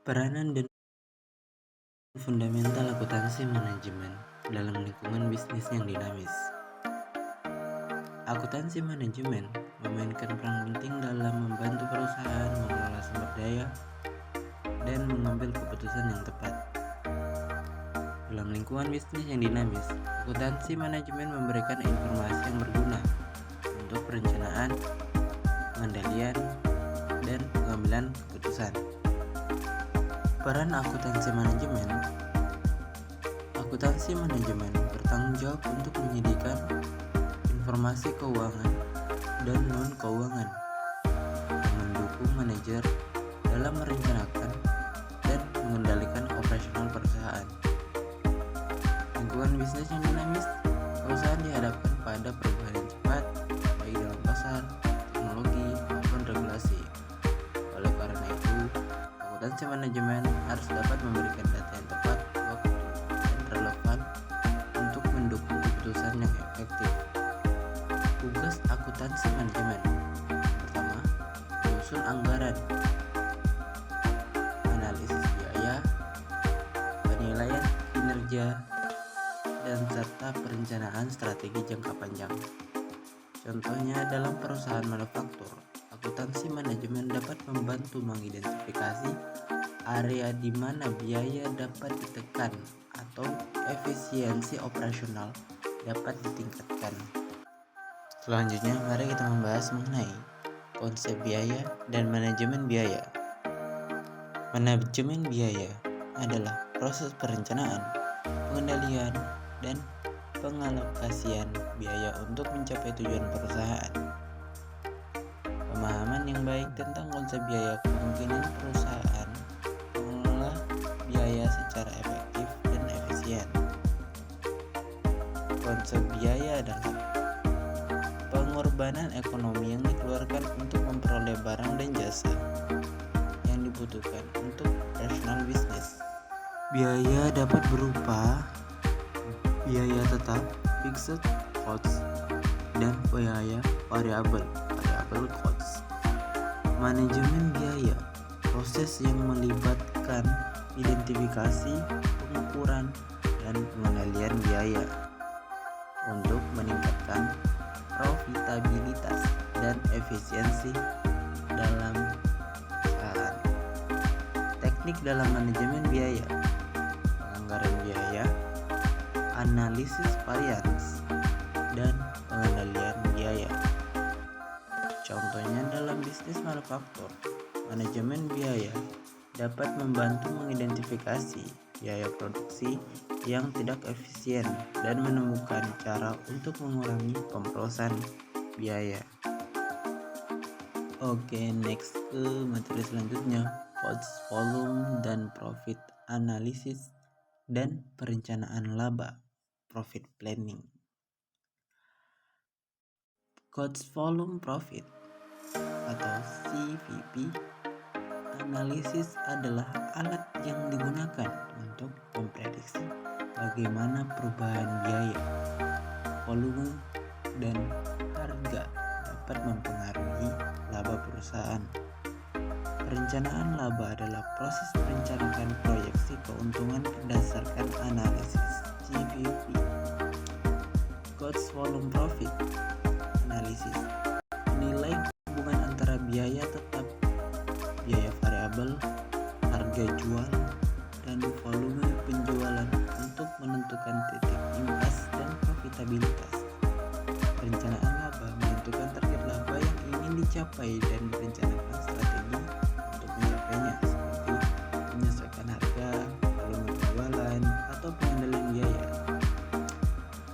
Peranan dan fundamental akuntansi manajemen dalam lingkungan bisnis yang dinamis. Akuntansi manajemen memainkan peran penting dalam membantu perusahaan mengelola sumber daya dan mengambil keputusan yang tepat. Dalam lingkungan bisnis yang dinamis, akuntansi manajemen memberikan informasi yang berguna untuk perencanaan, pengendalian, dan pengambilan keputusan. Peran akuntansi manajemen bertanggung jawab untuk menyediakan informasi keuangan dan non-keuangan yang mendukung manajer dalam merencanakan dan mengendalikan operasional perusahaan. Lingkungan bisnis yang dinamis, perusahaan dihadapkan pada perubahan yang cepat, baik dalam pasar, teknologi, maupun regulasi. Oleh karena itu, akuntansi manajemen harus dapat memberikan data yang tepat, waktu, dan relevan untuk mendukung keputusan yang efektif. Tugas akuntansi manajemen: pertama, menyusun anggaran, analisis biaya, penilaian kinerja, dan serta perencanaan strategi jangka panjang. Contohnya dalam perusahaan manufaktur, akuntansi manajemen dapat membantu mengidentifikasi area di mana biaya dapat ditekan atau efisiensi operasional dapat ditingkatkan. Selanjutnya, mari kita membahas mengenai konsep biaya dan manajemen biaya. Manajemen biaya adalah proses perencanaan, pengendalian, dan pengalokasian biaya untuk mencapai tujuan perusahaan. Pemahaman yang baik tentang konsep biaya kemungkinan perusahaan mengelola biaya secara efektif dan efisien. Konsep biaya adalah pengorbanan ekonomi yang dikeluarkan untuk memperoleh barang dan jasa yang dibutuhkan untuk operasional bisnis. Biaya dapat berupa biaya tetap, fixed costs, dan biaya variabel costs. Manajemen biaya, proses yang melibatkan identifikasi, pengukuran, dan pengendalian biaya untuk meningkatkan profitabilitas dan efisiensi dalam perusahaan. Teknik dalam manajemen biaya: penganggaran biaya, analisis varians, dan pengendalian biaya. Contohnya dalam bisnis manufaktur, manajemen biaya dapat membantu mengidentifikasi biaya produksi yang tidak efisien dan menemukan cara untuk mengurangi pemborosan biaya. Oke, next ke materi selanjutnya, cost volume dan profit analysis dan perencanaan laba, profit planning. Cost volume profit atau CVP analisis adalah alat yang digunakan untuk memprediksi bagaimana perubahan biaya, volume, dan harga dapat mempengaruhi laba perusahaan. Perencanaan laba adalah proses merencanakan proyeksi keuntungan berdasarkan analisis CVP. Cost volume profit analisis menilai hubungan antara biaya tetap, biaya variabel, harga jual, dan volume penjualan untuk menentukan titik impas dan profitabilitas. Perencanaan laba menentukan target laba yang ingin dicapai dan merencanakan strategi untuk mencapainya, seperti menyesuaikan harga, volume penjualan, atau pengendalian biaya.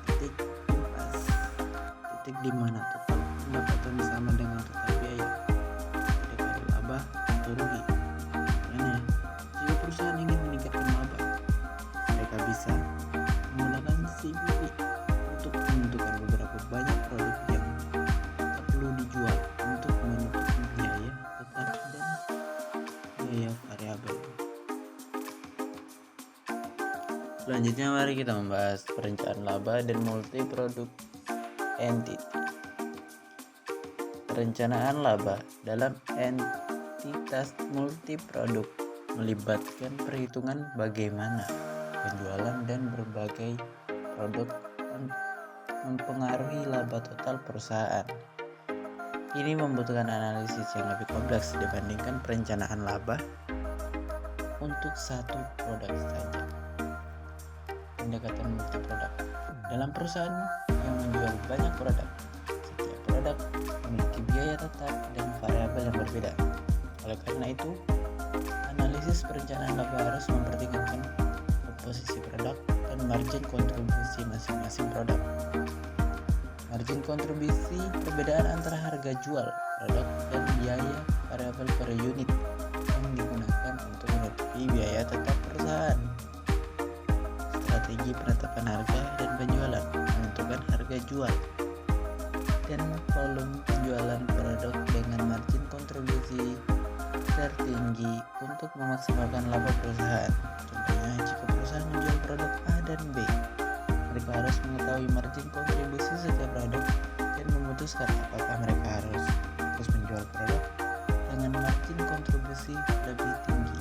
Titik impas, titik di mana total pendapatan sama dengan total biaya, tidak ada laba atau rugi. Karena jika perusahaan ingin meningkatkan laba, mereka bisa menggunakan CVP untuk menentukan beberapa banyak produk yang perlu dijual untuk menutupi biaya tetap dan biaya variabel. Selanjutnya, mari kita membahas perencanaan laba dan multi produk entity. Perencanaan laba dalam entitas multi produk melibatkan perhitungan bagaimana penjualan dan berbagai produk mempengaruhi laba total perusahaan. Ini membutuhkan analisis yang lebih kompleks dibandingkan perencanaan laba untuk satu produk saja. Pendekatan multi produk. Dalam perusahaan yang menjual banyak produk, setiap produk memiliki biaya tetap dan variabel yang berbeda. Oleh karena itu, analisis perencanaan laba harus mempertimbangkan komposisi produk dan margin kontribusi masing-masing produk. Margin kontribusi perbedaan antara harga jual produk dan biaya variabel per unit yang digunakan untuk menutupi biaya tetap perusahaan. Strategi penetapan harga dan penjualan menentukan harga jual dan volume penjualan produk dengan margin kontribusi tertinggi untuk memaksimalkan laba perusahaan. Contohnya, jika perusahaan menjual produk A dan B, mereka harus mengetahui margin kontribusi setiap produk dan memutuskan apakah mereka harus menjual produk dengan margin kontribusi lebih tinggi.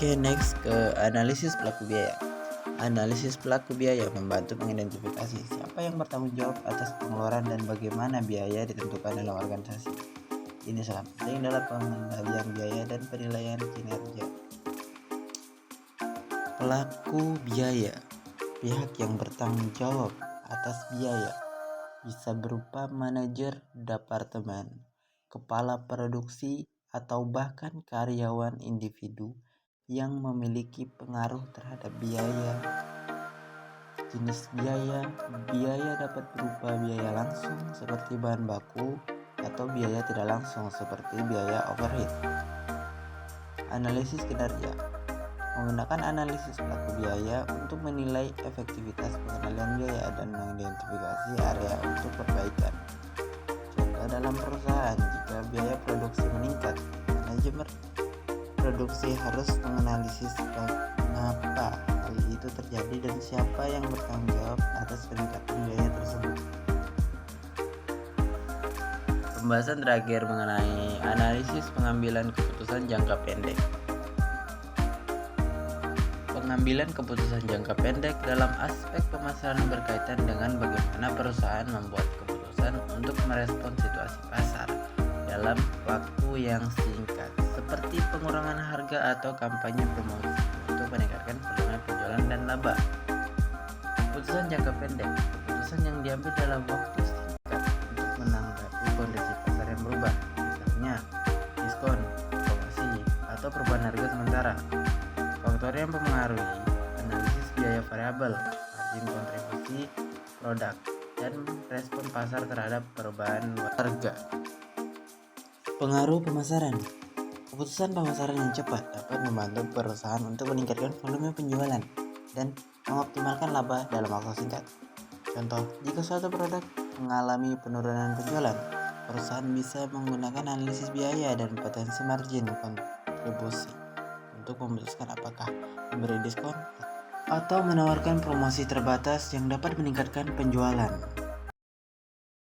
Next ke analisis pelaku biaya. Analisis pelaku biaya membantu mengidentifikasi siapa yang bertanggung jawab atas pengeluaran dan bagaimana biaya ditentukan dalam organisasi. Ini sangat penting dalam pengendalian biaya dan penilaian kinerja. Pelaku biaya, pihak yang bertanggung jawab atas biaya, bisa berupa manajer departemen, kepala produksi, atau bahkan karyawan individu yang memiliki pengaruh terhadap biaya. Jenis biaya dapat berupa biaya langsung seperti bahan baku atau biaya tidak langsung seperti biaya overhead. Analisis kinerja. Menggunakan analisis pelaku biaya untuk menilai efektivitas pengendalian biaya dan mengidentifikasi area untuk perbaikan. Contoh dalam perusahaan, jika biaya produksi meningkat, manajemen produksi harus menganalisis mengapa hal itu terjadi dan siapa yang bertanggung jawab atas peningkatan biaya tersebut. Pembahasan terakhir mengenai analisis pengambilan keputusan jangka pendek. Pengambilan keputusan jangka pendek dalam aspek pemasaran berkaitan dengan bagaimana perusahaan membuat keputusan untuk merespons situasi pasar dalam waktu yang singkat, seperti pengurangan harga atau kampanye promosi untuk meningkatkan volume penjualan dan laba. Keputusan jangka pendek, keputusan yang diambil dalam waktu singkat untuk menanggapi kondisi pasar yang berubah, misalnya diskon, promosi, atau perubahan harga sementara. Faktor yang mempengaruhi: analisis biaya variabel, margin kontribusi produk, dan respon pasar terhadap perubahan harga. Pengaruh pemasaran. Keputusan pemasaran yang cepat dapat membantu perusahaan untuk meningkatkan volume penjualan dan mengoptimalkan laba dalam waktu singkat. Contoh, jika suatu produk mengalami penurunan penjualan, perusahaan bisa menggunakan analisis biaya dan potensi margin kontribusi untuk memutuskan apakah memberi diskon atau menawarkan promosi terbatas yang dapat meningkatkan penjualan.